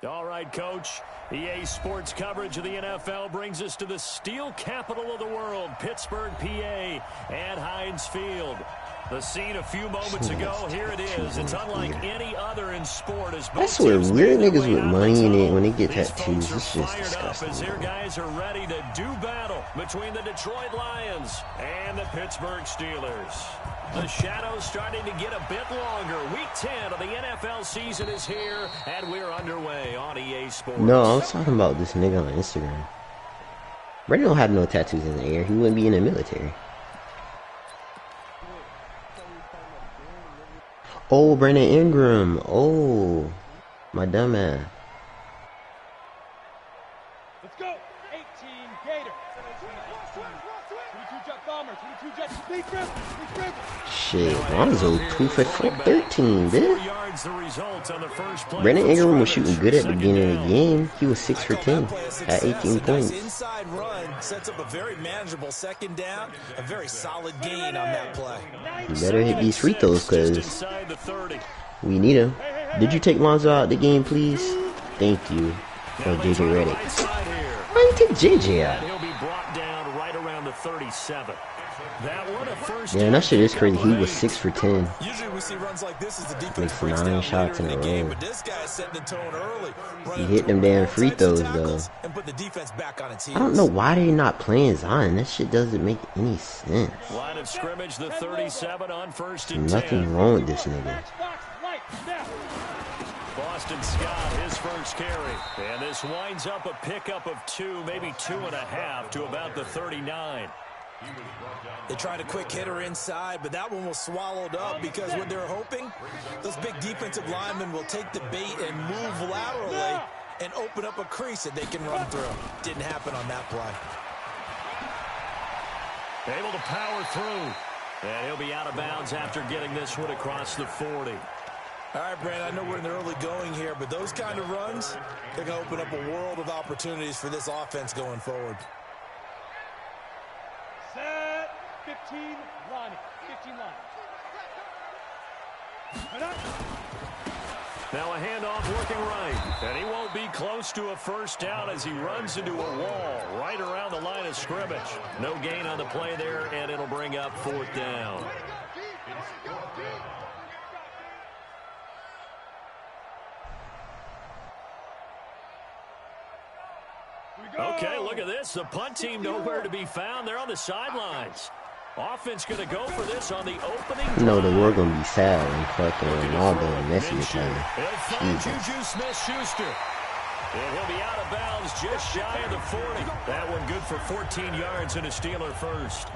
All right, Coach. EA Sports coverage of the NFL brings us to the steel capital of the world, Pittsburgh, PA, and Heinz Field. The scene a few moments ago, here it is. It's unlike any other in sport. I swear, weird niggas with money in it when they get tattoos, it's just disgusting. As their guys are ready to do battle between the Detroit Lions and the Pittsburgh Steelers. The shadow's starting to get a bit longer. Week 10 of the NFL season is here, and we're underway on EA Sports. No, I was talking about this nigga on Instagram. Brandon don't have no tattoos in the air. He wouldn't be in the military. Oh, Brandon Ingram. Oh, my dumb ass. Let's go. 18 Gator. 22 Jet Bomber. 22 Jet. Big rip. Big rip. Shit, Lonzo 2 for 13, dude. Brandon Ingram was shooting good at the beginning of the game. He was 6 for 10 at 18 points. Inside run sets up a very manageable second down, a very solid gain on that play. You better hit these free throws because we need him. Did you take Lonzo out of the game, please? Thank you. For JJ Redick. Why did you take JJ out? He'll be brought down right around the 37. Yeah, that shit is crazy. He was 6 for 10. Usually we see runs like this as the defense makes 9 shots in a row. But this guy's setting the tone early. He hit them damn free throws though. And put the defense back on its heels. I don't know why they're not playing Zion. That shit doesn't make any sense. Line of scrimmage, the 37 on first and 10. Nothing wrong with this nigga. Boston Scott, his first carry. And this winds up a pickup of 2, maybe 2.5 to about the 39. They tried a quick hitter inside, but that one was swallowed up because what they're hoping, those big defensive linemen will take the bait and move laterally and open up a crease that they can run through. Didn't happen on that play. Able to power through. And he'll be out of bounds after getting this one across the 40. All right, Brandon, I know we're in the early going here, but those kind of runs, they're going to open up a world of opportunities for this offense going forward. Set 15 line. 15 line. Now a handoff working right. And he won't be close to a first down as he runs into a wall right around the line of scrimmage. No gain on the play there, and it'll bring up 4th down. Okay, look at this. The punt team nowhere to be found. They're on the sidelines. Offense going to go for this on the opening drive. No, the world going to be sad and fucking Ronaldo and Messi are playing. He'll find Juju Smith-Schuster. And he'll be out of bounds just shy of the 40. That one good for 14 yards and a Steeler first.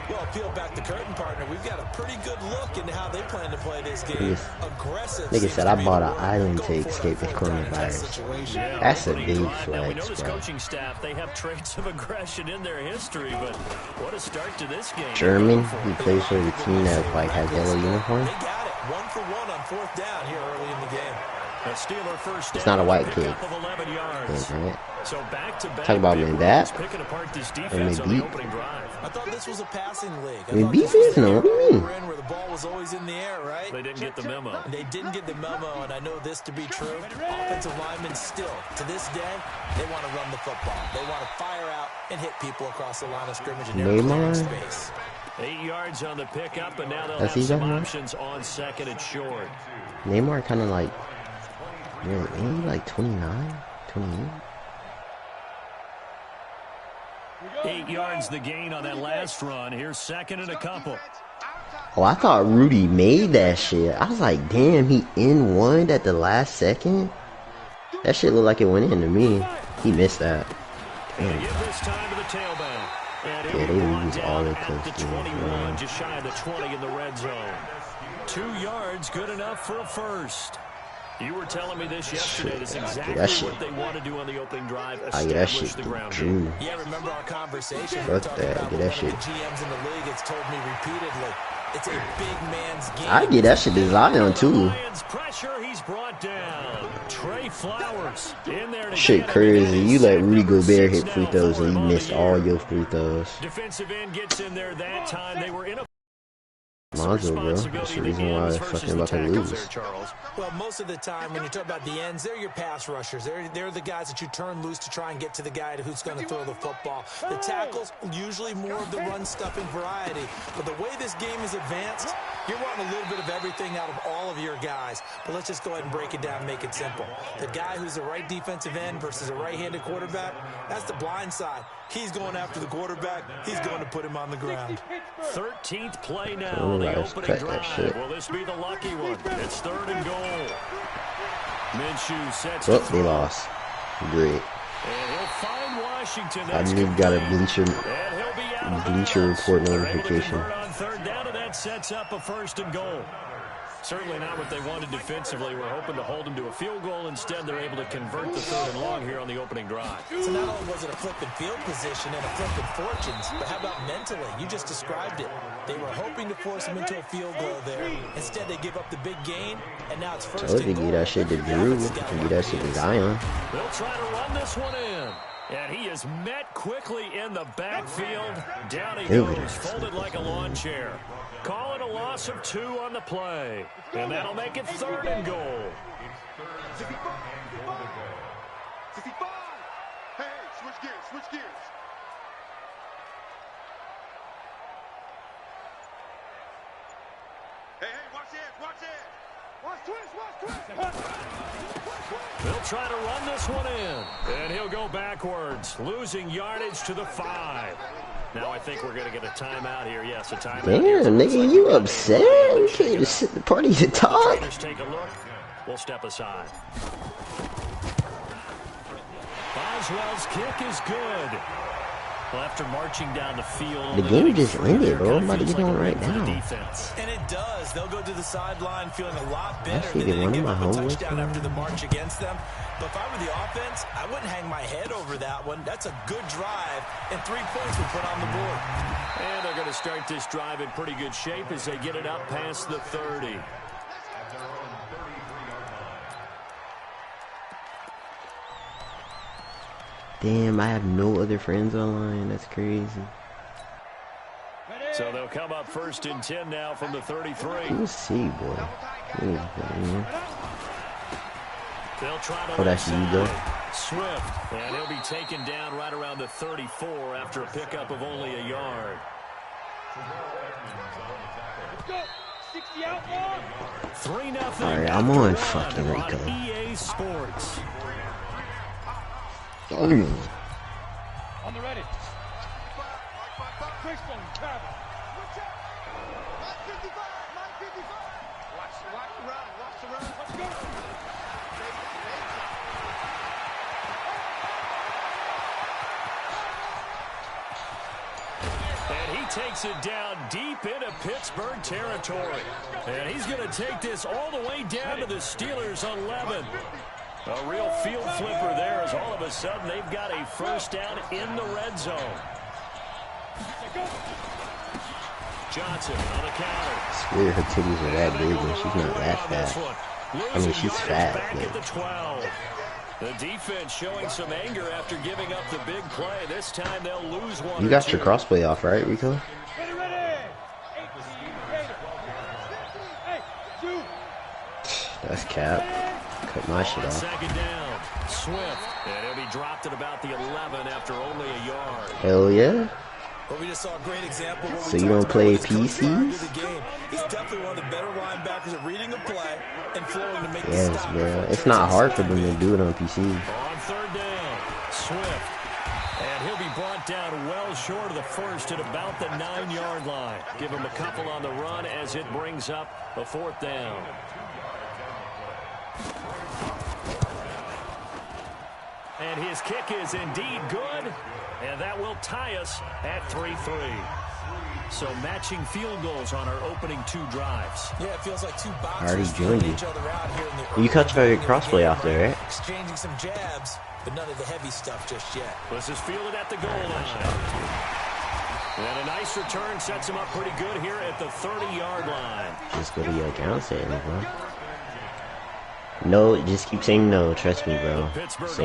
Well, peel back the curtain, partner. We've got a pretty good look into how they plan to play this game. Aggressive. Nigga said I bought an island to escape the coronavirus. That's a big flex, now, we know this bro. coaching staff, they have traits of aggression in their history, but what a start to this game. German, he plays for the team that like has yellow uniform. They got it. 1 for 1 on 4th down here early in the game. Steeler first down. It's not a white kid. Right. So back to back. Talk about being bad. I thought this was a passing league. I mean, defense? No, what do you mean? Where the ball was always in the air, right? They didn't get the memo. They didn't get the memo, and I know this to be true. Offensive linemen still, to this day, they want to run the football. They want to fire out and hit people across the line of scrimmage in their clearing space. 8 yards on the pickup, and now they'll have some options on second and short. Neymar kind of like, really, ain't he like 29, 28? 8 yards the gain on that last run. Here's second and a couple. Oh, I thought Rudy made that shit. I was like, damn, he in one at the last second? That shit looked like it went in to me. He missed that. Damn. Yeah, they lose all their close games. Just shy of the 20 in the red zone. 2 yards, good enough for a first. You were telling me this yesterday. This is exactly what they want to do on the opening drive. Establish the ground game. Yeah, remember our conversation? Fuck that. Get that shit. The GMs in the league has told me repeatedly, it's a big man's game. I get that shit to Zion too. Pressure, he's brought down. Trey Flowers in there to shit crazy. You let Rudy Gobert hit free throws and you missed all your free throws. Defensive end gets in there that time. They were in a Lonzo, bro. That's the reason why they're fucking about to lose. Well, most of the time when you talk about the ends, they're your pass rushers. They're the guys that you turn loose to try and get to the guy who's going to throw the football. The tackles, usually more of the run-stuffing variety. But the way this game is advanced, you're wanting a little bit of everything out of all of your guys. But let's just go ahead and break it down and make it simple. The guy who's the right defensive end versus a right-handed quarterback, that's the blind side. He's going after the quarterback. He's going to put him on the ground. 13th play now. The opening drive. Will this be the lucky one? It's 3rd and goal. Minshew sets it. They lost. Great. And he'll find Washington. I just got a bleacher report notification. On 3rd down, and that sets up a 1st and goal. Certainly not what they wanted defensively. We're hoping to hold them to a field goal. Instead, they're able to convert the 3rd and long here on the opening drive. So not only was it a flipping field position and a flipping fortunes, but how about mentally? You just described it. They were hoping to force them into a field goal there. Instead, they give up the big gain, and now it's 1st and goal. Get that shit to Drew. Get that shit to Zion. They'll try to run this one in. And he is met quickly in the backfield. Down he goes, folded like a lawn chair. Calling a loss of 2 on the play. And that'll make it 3rd and goal. 65. Hey, switch gears. Hey, watch it. Watch twist. They'll try to run this one in. And he'll go backwards, losing yardage to the 5. Now I think we're going to get a timeout here. Yes, a timeout. Damn, nigga, you upset? You can't just sit the party to talk. Take a look. We'll step aside. Boswell's kick is good. Well, after marching down the field, the game just ended, bro. I'm about to get on right now. And it does. They'll go to the sideline feeling a lot better than they give up a touchdown after the march against them. But if I were the offense, I wouldn't hang my head over that one. That's a good drive, and 3 points were put on the board. And they're going to start this drive in pretty good shape as they get it up past the 30. Damn, I have no other friends online. That's crazy. So they'll come up 1st and 10 now from the 33. Who's C, boy? They'll try to that's you, though. Swift, and he'll be taken down right around the 34 after a pickup of only a yard. 3-0. All right, I'm on fucking Rico. EA Sports. On the ready. Christian, Travis. Watch the run. Let's go. And he takes it down deep into Pittsburgh territory. And he's going to take this all the way down to the Steelers' 11. A real field flipper there as all of a sudden they've got a 1st down in the red zone. Johnson on the counter. It's weird her titties are that big and she's not that fat. I mean, she's fat. Back at the 12. The defense showing some anger after giving up the big play. This time they'll lose one. You got your crossplay off, right, Rico? That's cap. Cut my shit off. 2nd down. Swift. And he'll be dropped at about the 11 after only a yard. Hell yeah. Well, we just saw a great example. So you don't play PCs? He's definitely one of the better linebackers at reading a play and flowing to make the stop. Bro. It's not hard for them to do it on PC. On 3rd down, Swift. And he'll be brought down well short of the 1st at about the 9-yard line. Give him a couple on the run as it brings up a 4th down. And his kick is indeed good, and that will tie us at 3-3. So matching field goals on our opening 2 drives. Yeah, it feels like 2 boxers already joined you. each other out here in the You cut your crossplay off right? there, right? Exchanging some jabs, but none of the heavy stuff just yet. This is fielded at the goal line. And a nice return sets him up pretty good here at the 30-yard line. Just go to your account settings, bro. No, just keep saying no. Trust me, bro. Pittsburgh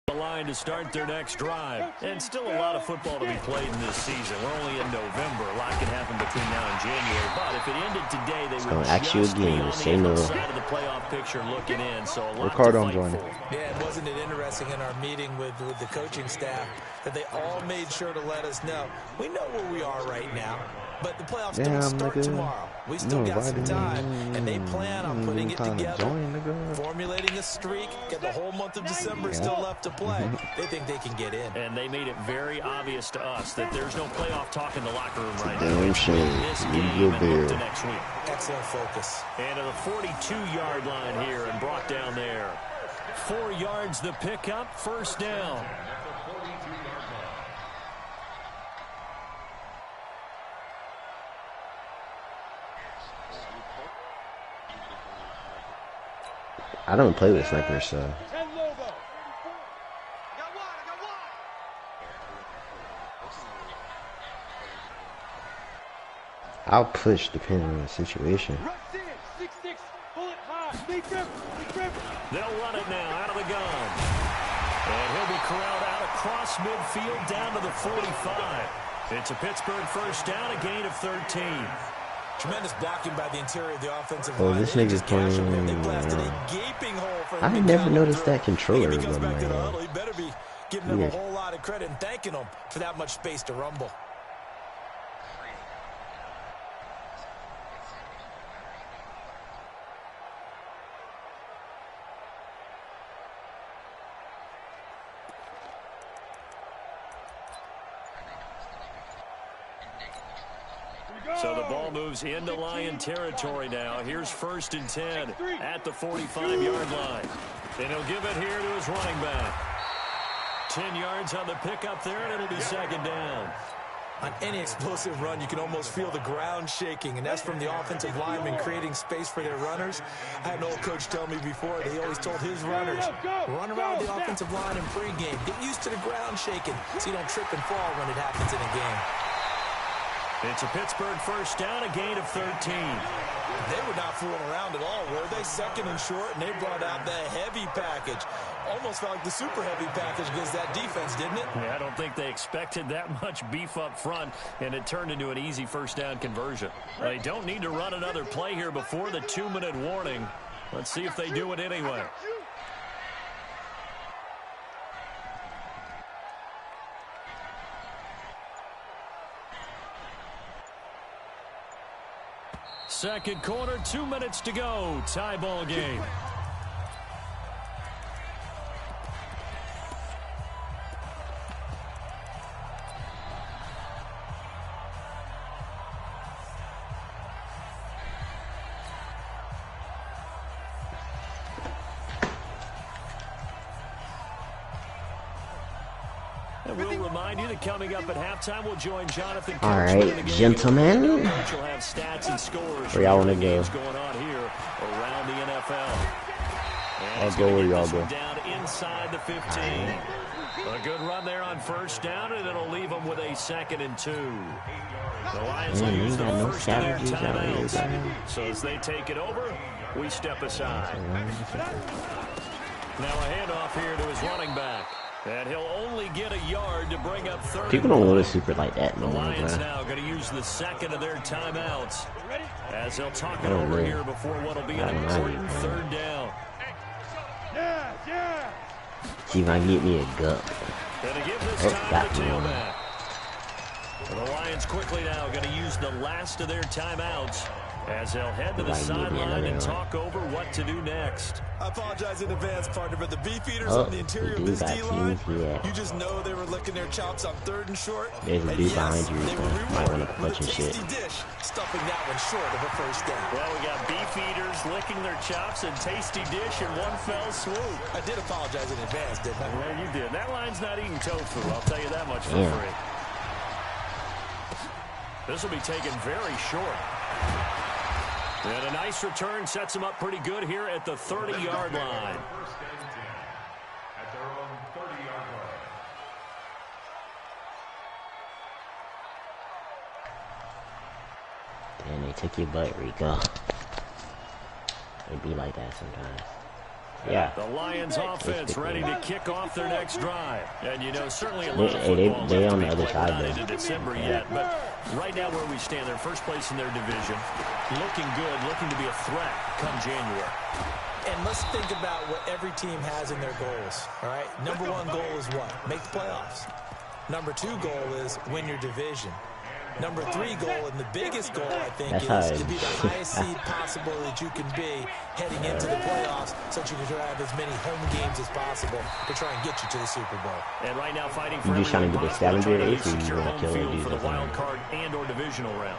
the line to start their next drive. And still a lot of football to be played in this season. We're only in November. A lot can happen between now and January. But if it ended today, they would ask you just be again, on just the say no. inside of the playoff picture looking in. So a lot Ricardo, to I'm fight joining. for. Yeah, wasn't it interesting in our meeting with the coaching staff that they all made sure to let us know, we know where we are right now, but the playoffs don't start tomorrow. We still got some time, and they plan on putting it together, formulating a streak, get the whole month of December still left to play. They think they can get in. And they made it very obvious to us that there's no playoff talk in the locker room right now. Damn shame. This You game feel and look to bad. next week. Excellent focus. And to the 42-yard line here and brought down there. 4 yards the pickup, first down. I don't play with snipers, so. 10 Lobo. I'll push depending on the situation. Rush in. 6-6. Pull it high. Big grip. Big grip. They'll run it now out of the gun. And he'll be corralled out across midfield down to the 45. It's a Pittsburgh first down, a gain of 13. Tremendous blocking by the interior of the offensive Oh, line. this They nigga's just gashed him there. playing. They blasted a gaping hole for him I to never gallop noticed through. that controller If he comes was back to the my- huddle, he better be giving him a Weird. whole lot of credit and thanking him for that much space to rumble. So the ball moves into Lion territory now. Here's 1st and 10 at the 45-yard line. And he'll give it here to his running back. 10 yards on the pickup there, and it'll be 2nd down. On any explosive run, you can almost feel the ground shaking, and that's from the offensive linemen creating space for their runners. I had an old coach tell me before that he always told his runners, run around the offensive line in pregame. Get used to the ground shaking so you don't trip and fall when it happens in a game. It's a Pittsburgh first down, a gain of 13. They were not fooling around at all, were they? 2nd and short, and they brought out the heavy package. Almost felt like the super heavy package against that defense, didn't it? Yeah, I don't think they expected that much beef up front, and it turned into an easy first down conversion. They don't need to run another play here before the 2-minute warning. Let's see if they do it anyway. Second quarter, 2 minutes to go. Tie ball game. And we'll remind you that coming up at halftime, we'll join Jonathan. All right, gentlemen. You'll have stats and scores. Where y'all want to go? Games going on here around the NFL. And I'll he's go gonna where get y'all this one go. down inside the 15. A good run there on first down, and it'll leave them with a 2nd and 2. The Lions will use the got no first of their strategies out here, timeouts. guys. So as they take it over, we step aside. Now a handoff here to his running back. And he'll only get a yard to bring up 30. People don't load a super like that no The more, Lions bro. now going to use the 2nd of their timeouts as they'll talk it Oh, over man. here before what'll be an I don't know. important 3rd down. Yeah. See if I can get me a gut. And to give this Oh, time got to one. tailback. The Lions quickly now going to use the last of their timeouts as they'll head to the Like maybe sideline another and one. talk over what to do next. I apologize in advance, partner, but the beef eaters Oh, on the interior they of do this got D-line, teams, yeah. you just know they were licking their chops on 3rd and short. There's a And dude yes, behind you they were that might wanna rewarded punch with a and shit. tasty dish, stuffing that one short of a first down. Well, we got beef eaters licking their chops and tasty dish in one fell swoop. I did apologize in advance, didn't I? Well, you did. That line's not eating tofu, I'll tell you that much for Yeah. free. This will be taken very short. And a nice return sets him up pretty good here at the 30-yard line. At their own 30-yard line. And they took your butt, Rico. It be like that sometimes. Yeah. The Lions offense ready to kick off their next drive. And you know, certainly a lot of They football on the left to other be side played though. into December yet. But right now where we stand, they're first place in their division. Looking good, looking to be a threat come January. And let's think about what every team has in their goals, all right? Number one goal is what? Make the playoffs. Number two goal is win your division. Number three goal, and the biggest goal, I think, is to be the highest seed possible that you can be heading into the playoffs so that you can have as many home games as possible to try and get you to the Super Bowl. And right now fighting for You just trying to get the scavenger ace, or you secure want to home kill a field dude for the that's wild on card and or divisional round.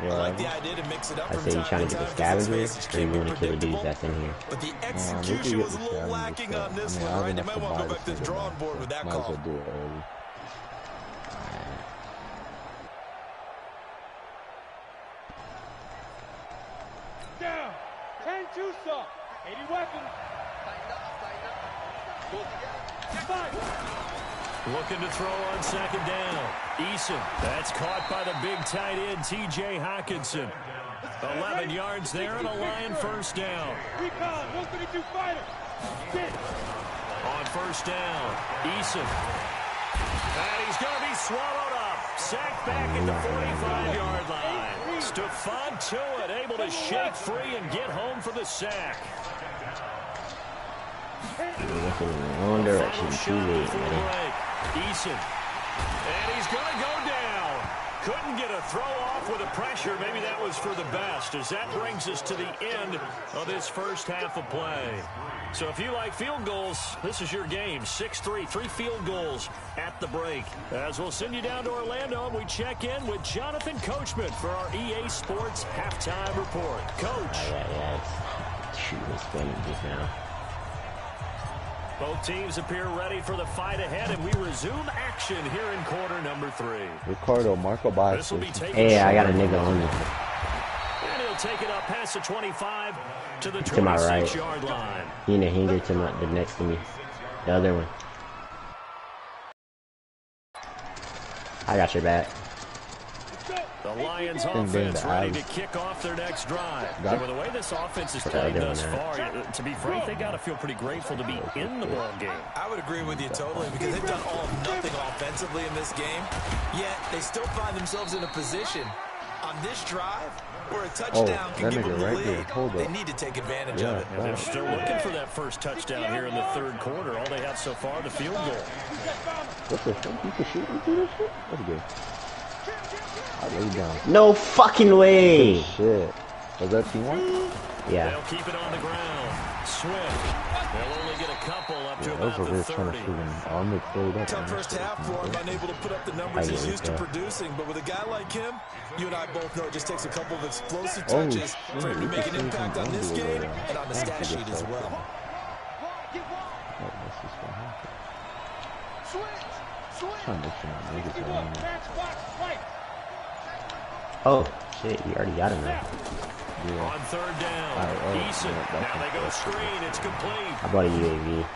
there? I like the idea to mix it up I from say you time trying to to get the time scavenger, because or you can be want to kill the dudes predictable. that's in here? But the we execution could was a get little the lacking on scavenger this stuff. one, I right? mean, They I'll might want to go back to the have drawing buy board with that Might call. as well do it early. Down. 10-2 stop. 80 weapons. Fight. Looking to throw on second down. Eason. That's caught by the big tight end, T.J. Hockenson. 11 yards there and a Lion first down. Recon. 132 fighter. Sit. On first down, Eason. And he's going to be swallowed up. Sacked back at the 45-yard line. Stephon Tuitt able to shake free and get home for the sack. Looking in the wrong direction. Too late, man. Eason. And he's going to go down. Couldn't get a throw off with the pressure. Maybe that was for the best, as that brings us to the end of this first half of play. So if you like field goals, this is your game. 6-3, 3 field goals at the break. As we'll send you down to Orlando, and we check in with Jonathan Coachman for our EA Sports Halftime Report. Coach. Shoot, it's funny just now. Both teams appear ready for the fight ahead, and we resume action here in quarter number 3. Ricardo, Marco This will be Bias. taken Hey, I got a short. nigga on me. And he'll take it up past the 25 to the To my right. 26-yard line. He in the hanger to the next to me. The other one. I got your back. The Lions Been offense the ready to eyes. kick off their next drive. Got And with the way this offense is Okay, playing they're thus doing far, to be frank, they got to feel pretty grateful to be in the ball game. I would agree with you totally because they've done all of nothing offensively in this game, yet they still find themselves in a position on this drive where a touchdown can that give them nigga the right there. lead. Hold They up. need to take advantage Yeah, of it. And they're still looking for that first touchdown here in the third quarter. All they have so far, the field goal. What the fuck? You can shoot me through this shit? That's good. I lay down. No fucking way. Shit. Was that T1? Yeah. They'll keep it on the ground. Swift. They'll only get a couple up to Yeah, those about over the there trying to 30. shoot him. I'll make played up. Tough first half for him, unable to put up the numbers he's used to producing. But with a guy like him, you and I both know it just takes a couple of explosive touches for him to make an impact on this game and on the stat sheet as well. Trying to make sure my niggas are on there. Oh, shit. You already got him now. Yeah. On third down, Alright, Eason. yeah, Now they go screen. It's complete. I bought a UAV.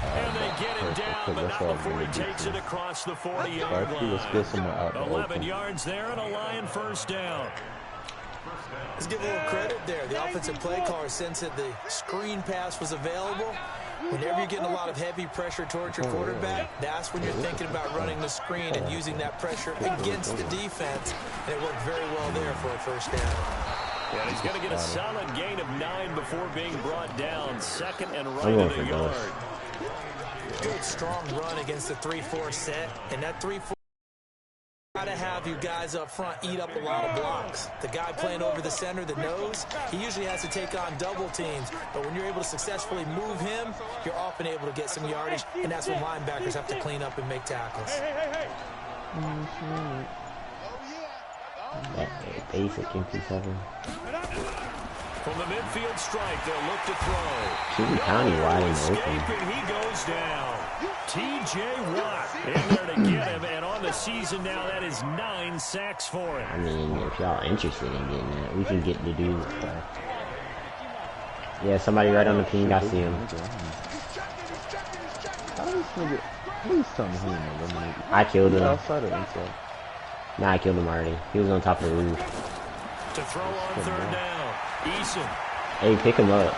And they get him down, but not before he takes it across the 40-yard Let's get someone out line. in the 11 open. yards there and a Lion first down. Let's give a little credit there. The offensive play caller sensed that the screen pass was available. Whenever you're getting a lot of heavy pressure towards your quarterback, that's when you're thinking about running the screen and using that pressure against the defense. And it worked very well there for a first down. Yeah, he's going to get a solid gain of 9 before being brought down. Second and right I'm going of for the those. yard. Good, strong run against the 3-4 set. And that 3-4 got to have you guys up front eat up a lot of blocks. The guy playing over the center, the nose, he usually has to take on double teams. But when you're able to successfully move him, you're often able to get some yardage. And that's when linebackers have to clean up and make tackles. That basic MP7. From the midfield strike, they'll look to throw. Keaton County wide and Escape, open. and he goes down. T.J. Watt in there to get him, and on the the season now. That is 9 sacks for him. I mean, if y'all interested in getting that, we can get the dude. Yeah, somebody right on the ping. I see him. Please tell me he ain't eliminated. I killed him. Outside or inside? Nah, I killed him already. He was on top of the roof. To throw on third down. Eason. Hey, pick him up.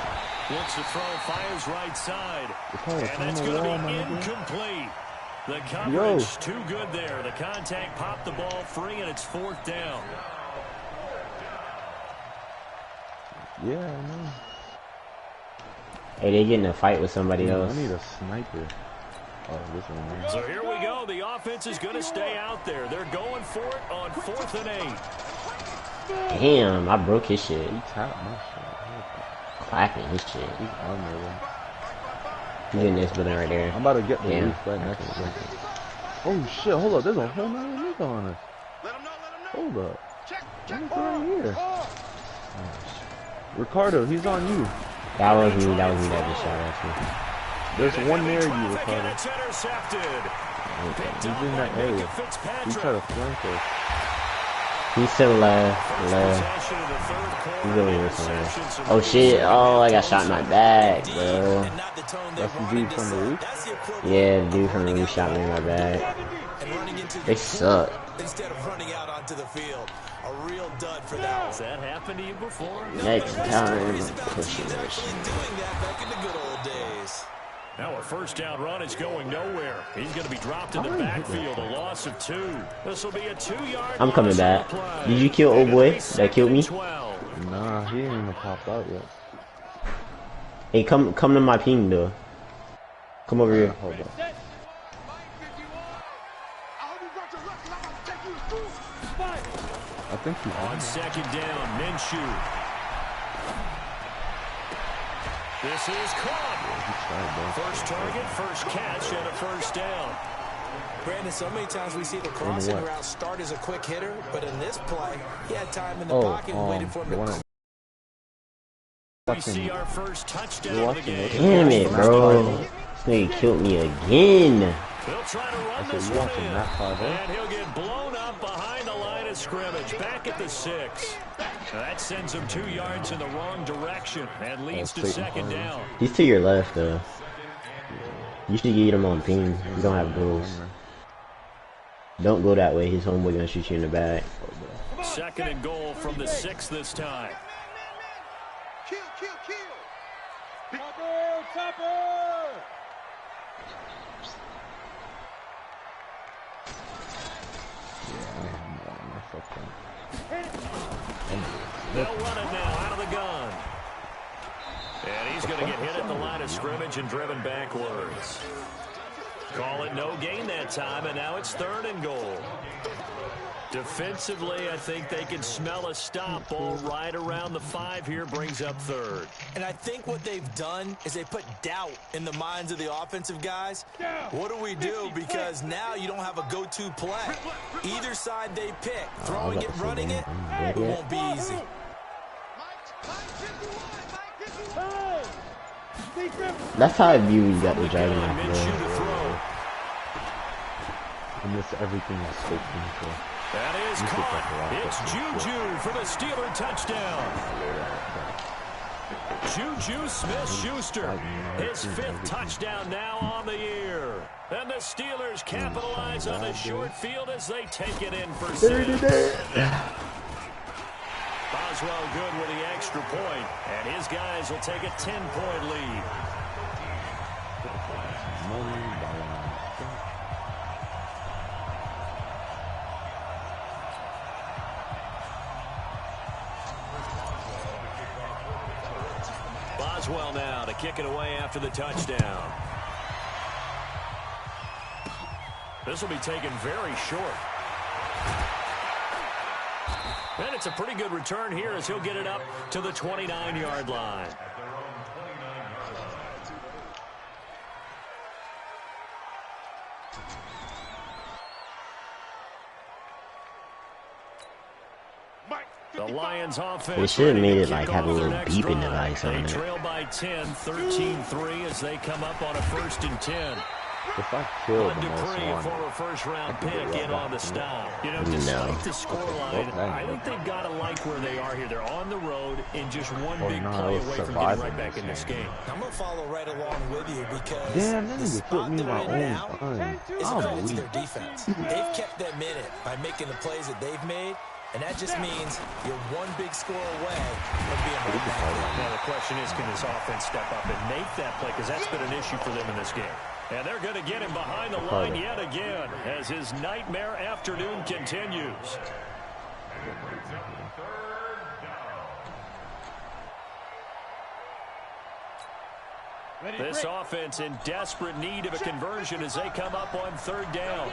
Looks to throw, fires right side. And that's going to be incomplete. The coverage too good there. The contact popped the ball free, and it's 4th down. Yeah, I know. Hey, they getting in a fight with somebody else. I need a sniper. Oh, this one, man. So here we go. The offense is going to stay out there. They're going for it on 4th and 8. Damn, I broke his shit. He tapped my shit. Clapping his shit. He's on there, though. He's in this building right there. I'm about to get the Damn. roof right next to him. Oh shit, hold up. There's a whole nother nigga on us. Hold up. What is right here? Oh, Ricardo, he's on you. That was me that just shot at me. There's one near you, Ricardo. It's intercepted. He's in that area. He tried to flank us. He's still left. He's over here somewhere. Oh shit, oh, I got shot in my back, bro. That's the dude from the roof? Yeah, the dude from the roof shot me in my back. They suck. Instead of running out onto the field, a real dud for that. Has that happened to you before? Next time, I'm pushing this. Doing that back in the good old days. Now a first down run is going nowhere. He's going to be dropped in the backfield, a loss of 2. This will be a 2-yard. I'm coming back. Did you kill old boy that killed me? Nah, he ain't even popped out yet. Hey, come to my ping though. Come over here. Hold on. I think he's On 2nd down, Minshew. This is caught. First target, first catch, and a first down. Brandon, so many times we see the crossing route start as a quick hitter, but in this play, he had time in the pocket and waited for him to. We see our first touchdown of the game. Damn it, bro. This nigga killed me again. He'll try to run this one in, and he'll get blown up behind the line of scrimmage, back at the 6. That sends him 2 yards in the wrong direction and leads to 2nd down. He's to your left, though. You should get him on ping. You don't have goals. Don't go that way. His homeboy gonna shoot you in the back. 2nd and goal from the 6 this time. They'll run it now out of the gun. And he's going to get hit at the line of scrimmage and driven backwards. Call it no gain that time, and now it's 3rd and goal. Defensively, I think they can smell a stop. Ball right around the 5 here, brings up 3rd. And I think what they've done is they put doubt in the minds of the offensive guys. What do we do? Because now you don't have a go-to play. Either side they pick, throwing it, running it, it won't be easy. That's how I view you got the dragon off, bro. I miss everything I spoke for. That is caught. It's Juju for the Steeler touchdown. Juju Smith-Schuster, his 5th touchdown now on the year. And the Steelers capitalize on the short field as they take it in for 6. Boswell good with the extra point, and his guys will take a 10-point lead. Boswell now to kick it away after the touchdown. This will be taken very short. And it's a pretty good return here as he'll get it up to the 29-yard line. The Lions offense. They should have made it like have a little beeping device on They it. trail by 10, 13-3 as they come up on a 1st and 10. If I killed Bud the most Dupree, a one, former first-round pick, in on the stop. You know, despite the scoreline, I think they've got to like where they are here. They're on the road and just one big play away from getting right back in this game. I'm going to follow right along with you because damn, that the nigga put spot me they're my in own now time. is a credit to their defense. They've kept them in it by making the plays that they've made, and that just means you're one big score away from being right back there. Now, the question is, can this offense step up and make that play? Because that's been an issue for them in this game. And they're going to get him behind the line yet again as his nightmare afternoon continues. This offense in desperate need of a conversion as they come up on third down.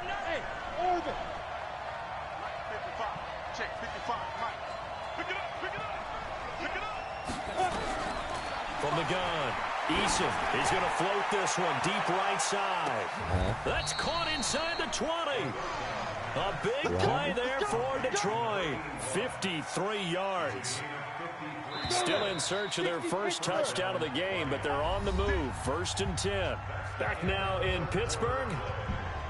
From the gun, Eason is going to float this one deep right side. That's caught inside the 20. A big play there for Detroit. 53 yards. Still in search of their first touchdown of the game, but they're on the move. 1st and 10. Back now in Pittsburgh.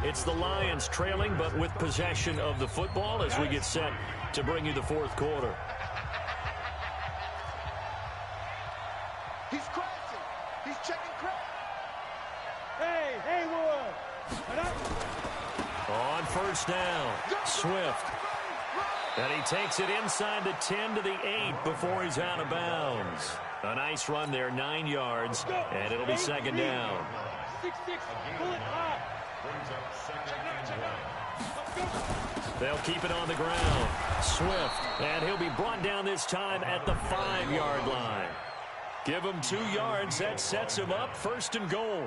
It's the Lions trailing, but with possession of the football as we get set to bring you the fourth quarter. He's crossing. He's checking crack. Hey, Haywood. On first down, Swift. And he takes it inside the 10 to the 8 before he's out of bounds. A nice run there, 9 yards, and it'll be second down. 6-6, pull it high. They'll keep it on the ground. Swift, and he'll be brought down this time at the 5-yard line. Give him 2 yards. That sets him up 1st and goal.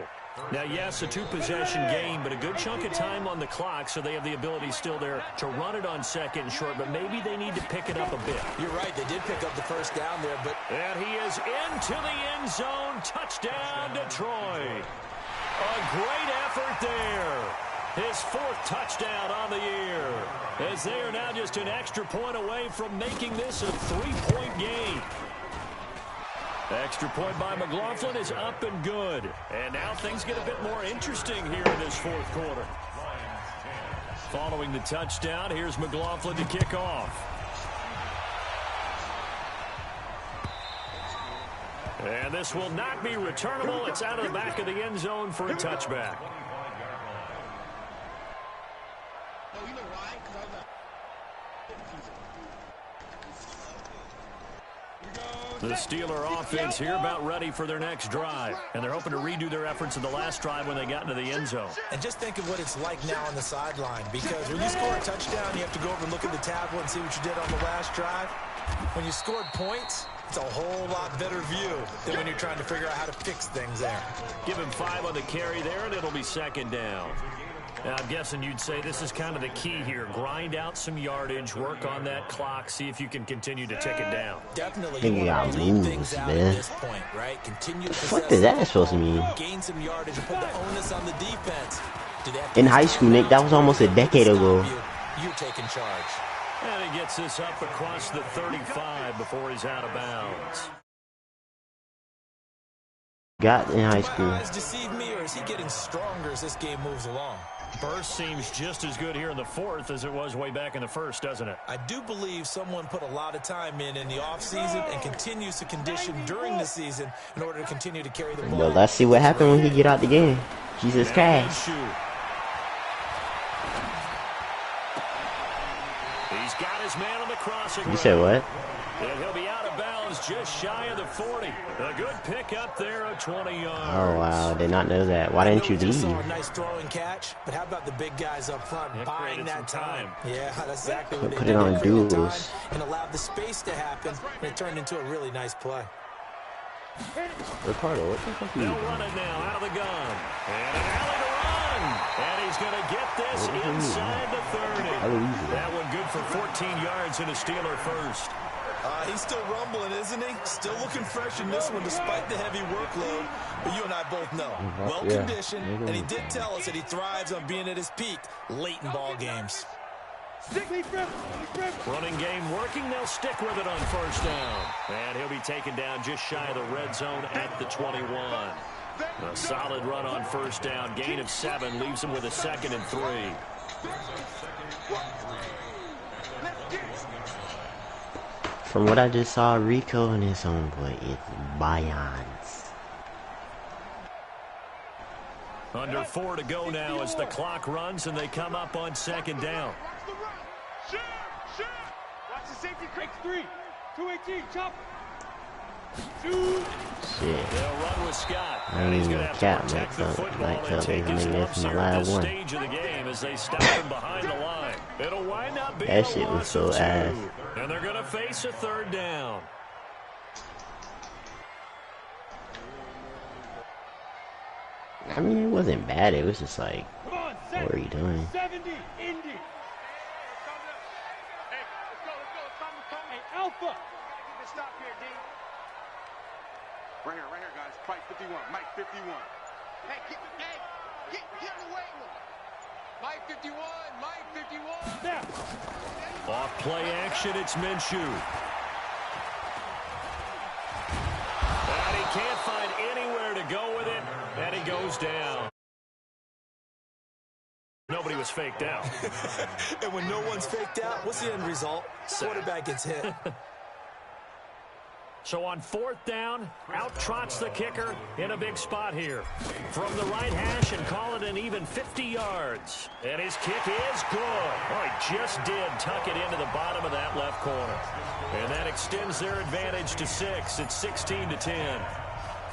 Now, yes, a 2-possession game, but a good chunk of time on the clock, so they have the ability still there to run it on 2nd and short, but maybe they need to pick it up a bit. You're right. They did pick up the first down there, but... And he is into the end zone. Touchdown, Detroit. A great effort there. His 4th touchdown on the year, as they are now just an extra point away from making this a 3-point game. Extra point by McLaughlin is up and good. And now things get a bit more interesting here in this 4th quarter. Following the touchdown, here's McLaughlin to kick off. And this will not be returnable. It's out of the back of the end zone for a touchback. The Steeler offense here about ready for their next drive. And they're hoping to redo their efforts in the last drive when they got into the end zone. And just think of what it's like now on the sideline, because when you score a touchdown, you have to go over and look at the tablet and see what you did on the last drive. When you scored points, it's a whole lot better view than when you're trying to figure out how to fix things there. Give him 5 on the carry there, and it'll be second down. Now, I'm guessing you'd say this is kind of the key here. Grind out some yardage, work on that clock, see if you can continue to tick it down. Definitely. You got moves, things out man. at this point, right? Continue to What is that supposed to mean? Gain some yardage and put the onus on the defense. In high school, Nick, that was almost a decade ago. You're taking charge. And he gets this up across the 35 before he's out of bounds. Got in high school. My eyes deceive me, or is he getting stronger as this game moves along? Burst seems just as good here in the 4th as it was way back in the 1st, doesn't it? I do believe someone put a lot of time in the offseason and continues to condition during the season in order to continue to carry the ball. But let's see what happened when he get out the game. Jesus Christ. He's got his man on the crossing. You said what? And he'll be out of bounds just shy of the 40. A good pick up there of 20 yards. Oh, wow. Did not know that. Why didn't you leave? A nice throwing catch, but how about the big guys up front buying that time? Yeah, that's exactly what they did. Put it on duels. And allowed the space to happen, and it turned into a really nice play. Ricardo, what the fuck are you They'll doing? run it now out of the gun. And an alley to run. And he's going to get this inside the 30. That one good for 14 yards and a Steeler first. He's still rumbling, isn't he? Still looking fresh in this one despite the heavy workload. But you and I both know, well-conditioned, and he did tell us that he thrives on being at his peak late in ball games. Running game working. They'll stick with it on first down. And he'll be taken down just shy of the red zone at the 21. A solid run on first down. Gain of 7 leaves him with a 2nd and 3. From what I just saw, Rico and his homeboy is Bayans. Under 4 to go now as the clock runs and they come up on 2nd down. Watch the safety creek 3. 218, chop. Shit. They'll run with Scott. I ain't even a cat nightclub. They can make this my last one. Stage of the game as they stop him behind the line. It'll wind up being that shit was so ass. And they're going to face a 3rd down. I mean, it wasn't bad. It was just like, what are you doing? 70, Indy. Hey, Alpha. Stop here, D. Right here, guys. Fight 51. Mike 51. Hey, get the weight one. Mike 51. Mike 51. Now. Off play action, it's Minshew. And he can't find anywhere to go with it, and he goes down. Nobody was faked out. And when no one's faked out, what's the end result? Quarterback gets hit. So on 4th down, out trots the kicker in a big spot here. From the right hash and call it an even 50 yards. And his kick is good. Oh, he just did tuck it into the bottom of that left corner. And that extends their advantage to 6. It's 16-10.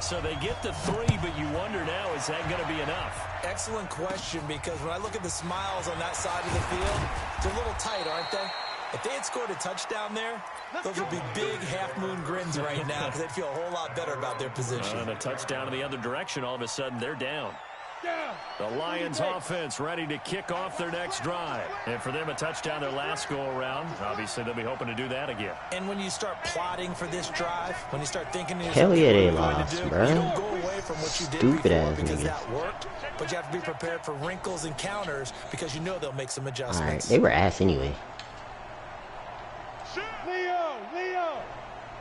So they get to 3, but you wonder now, is that going to be enough? Excellent question, because when I look at the smiles on that side of the field, they're a little tight, aren't they? If they had scored a touchdown there, those would be big half-moon grins right now because they'd feel a whole lot better about their position. And a touchdown in the other direction, all of a sudden they're down. The Lions offense ready to kick off their next drive. And for them, a touchdown their last go-around. Obviously, they'll be hoping to do that again. And when you start plotting for this drive, when you start thinking to hell yeah, they yourself, lost, bro. you don't go away from what you did Stupid before ass because niggas. that worked. But you have to be prepared for wrinkles and counters because you know they'll make some adjustments. Alright, they were ass anyway. Leo.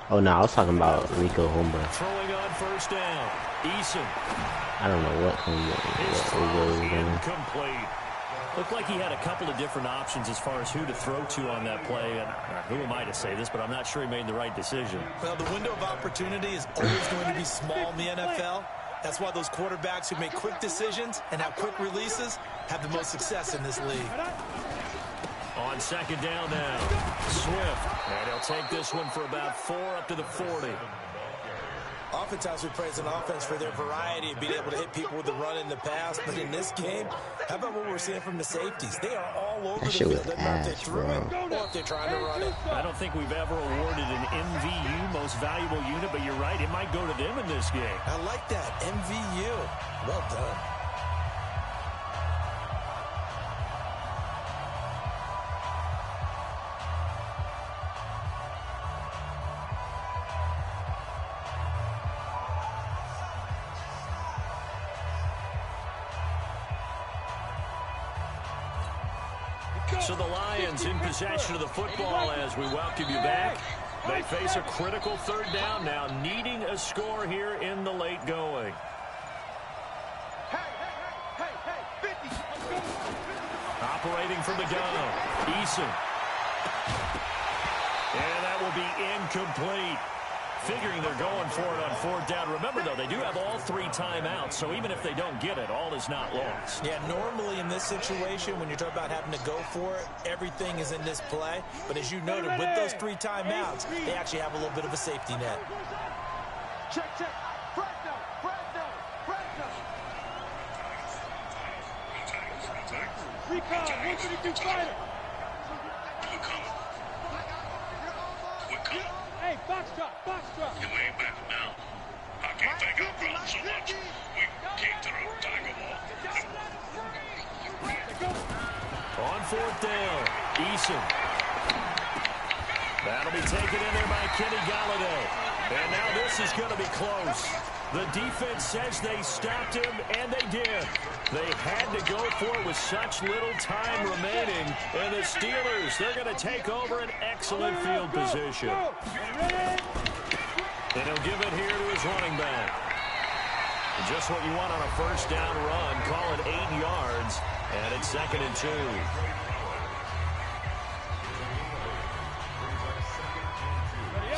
Oh no, I was talking about Rico homeboy. Throwing on first down. Eason. I don't know what His throw homeboy. incomplete. Looked like he had a couple of different options as far as who to throw to on that play. And who am I to say this, but I'm not sure he made the right decision. Well, the window of opportunity is always going to be small in the NFL. That's why those quarterbacks who make quick decisions and have quick releases have the most success in this league. On second down now, Swift. And he'll take this one for about 4 up to the 40. Oftentimes we praise an offense for their variety of being able to hit people with the run in the pass. But in this game, how about what we're seeing from the safeties? They are all over the field. Doesn't matter if they threw it or if they're trying to run it. I don't think we've ever awarded an MVU, most valuable unit, but you're right, it might go to them in this game. I like that, MVU. Well done. So the Lions in possession of the football as we welcome you back. They face a critical third down now, needing a score here in the late going. Hey, 50. Operating from the gun, Eason. And that will be incomplete. Figuring they're going for it on 4th down. Remember, though, they do have all 3 timeouts, so even if they don't get it, all is not lost. Yeah, normally in this situation, when you're talking about having to go for it, everything is in this play. But as you noted, with those 3 timeouts, they actually have a little bit of a safety net. Check. Recon, 132 fighter. Hey, box drop. You're way back now. I can't take our ground so much. We came to the tiger ball. On 4th down, Eason. That'll be taken in there by Kenny Galladay. And now this is going to be close. The defense says they stopped him, and they did. They had to go for it with such little time remaining. And the Steelers, they're going to take over an excellent field position. And he'll give it here to his running back. Just what you want on a first down run. Call it 8 yards, and it's 2nd and 2.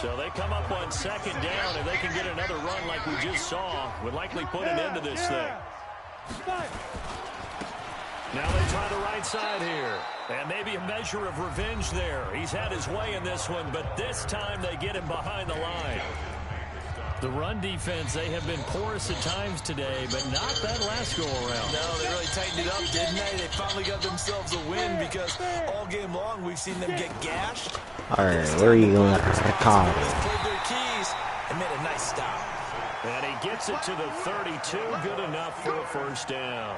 So they come up on 2nd down. If they can get another run like we just saw, would likely put an end to this thing. Now they try the right side here. And maybe a measure of revenge there. He's had his way in this one, but this time they get him behind the line. The run defense, they have been porous at times today, but not that last go-around. No, they really tightened it up, didn't they? They finally got themselves a win because all game long we've seen them get gashed. All right, where are you going? Played their keys and made a nice stop. And he gets it to the 32, good enough for a first down.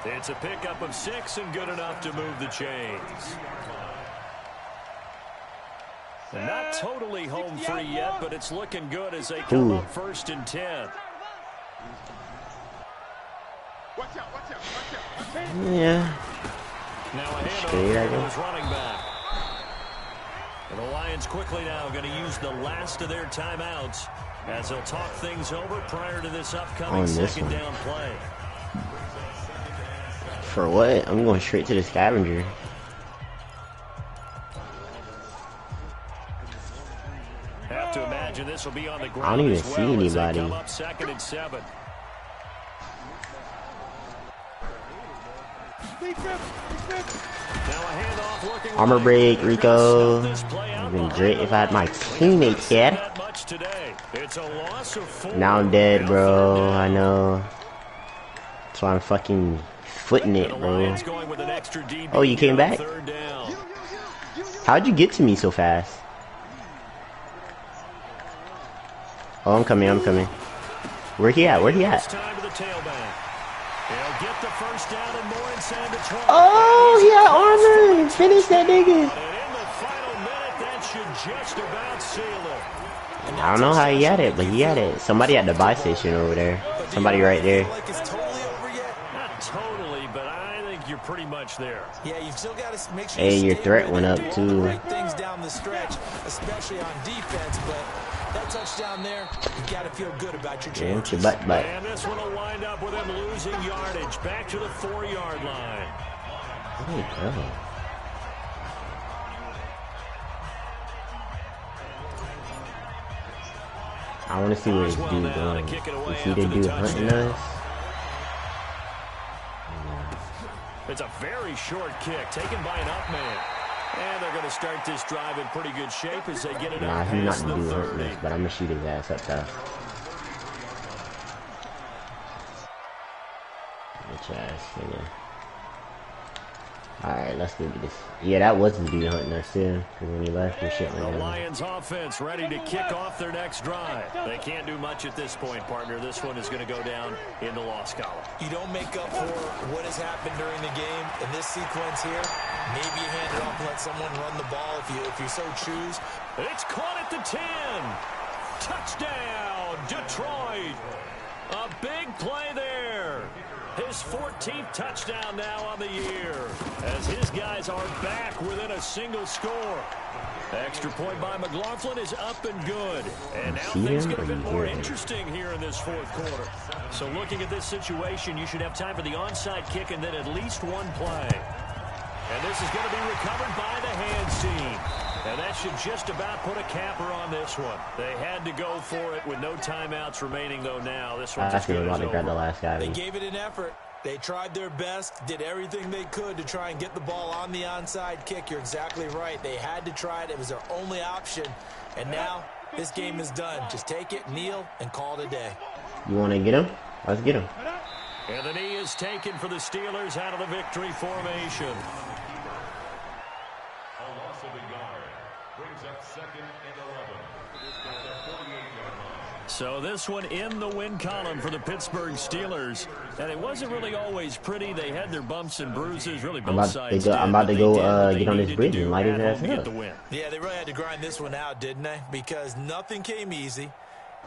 It's a pickup of 6 and good enough to move the chains. And not totally home free yet, but it's looking good as they come up 1st and 10. Yeah. Now a handoff to his running back. And the Lions quickly now going to use the last of their timeouts as they'll talk things over prior to this upcoming second down play. For what? I'm going straight to the scavenger. Have to imagine this will be on the ground. I don't even see anybody. Come up 2nd and 7. Armor break, Rico. It'd been great if I had my teammates here. Now I'm dead, bro. I know. That's why I'm fucking footing it, bro. Oh, you came back? How'd you get to me so fast? Oh, I'm coming, I'm coming. Where he at? Where he at? Oh, he had armor! Finish that nigga! I don't know how he had it, but he had it. Somebody at the buy station over there. Somebody right there. Not totally, but I think you're pretty much there. Yeah, you've still got to make sure. Hey, your threat went up too. Things down the stretch, especially on defense, but that touchdown there, you got to feel good about your chances. And this one will wind up with him losing yardage back to the 4-yard line. I want to see where this dude going. You see the dude hunting us? It's a very short kick taken by an up man. And they're going to start this drive in pretty good shape as they get it out past the 30. But I'm going to shoot his ass up top. Bitch ass nigga. Alright, let's do this. Yeah, that was the dude hunting us too. Because when he left, we shit went down. The Lions offense ready to kick off their next drive. They can't do much at this point, partner. This one is going to go down in the loss column. You don't make up for what has happened during the game in this sequence here. Maybe you hand it off and let someone run the ball if you so choose. It's caught at the 10. Touchdown, Detroit. A big play there. His 14th touchdown now on the year as his guys are back within a single score. Extra point by McLaughlin is up and good. And now things get a bit more interesting here in this 4th quarter. So looking at this situation, you should have time for the onside kick and then at least one play. And this is going to be recovered by the hands team. And that should just about put a capper on this one. They had to go for it with no timeouts remaining, though, now. This one's as good as over. Grab the last guy. They gave it an effort. They tried their best, did everything they could to try and get the ball on the onside kick. You're exactly right. They had to try it. It was their only option. And now this game is done. Just take it, kneel, and call it a day. You want to get him? Let's get him. And the knee is taken for the Steelers out of the victory formation. So this one in the win column for the Pittsburgh Steelers. And it wasn't really always pretty. They had their bumps and bruises, really both sides. I'm about to go get on this bridge and light his ass up. Yeah, they really had to grind this one out, didn't they? Because nothing came easy.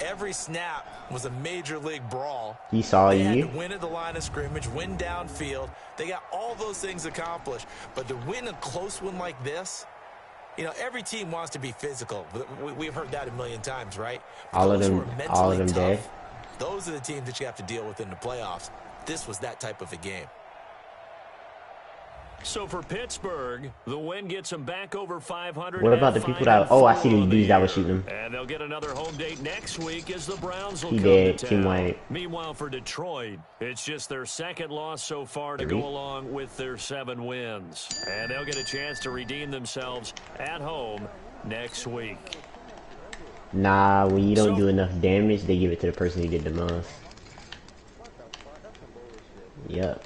Every snap was a major league brawl. He saw you. They had to win at the line of scrimmage, win downfield. They got all those things accomplished. But to win a close one like this, you know, every team wants to be physical. We've heard that a million times, right? All of them dead. Those are the teams that you have to deal with in the playoffs. This was that type of a game. So for Pittsburgh, the win gets them back over 500. What about the people that... Oh, I see the dudes that was shooting him. And they'll get another home date next week as the Browns will He come dead. to Team town. White. Meanwhile, for Detroit, it's just their second loss so far to 3. go along with their 7 wins. And they'll get a chance to redeem themselves at home next week. Nah, when you don't do enough damage, they give it to the person who did the most. Yep.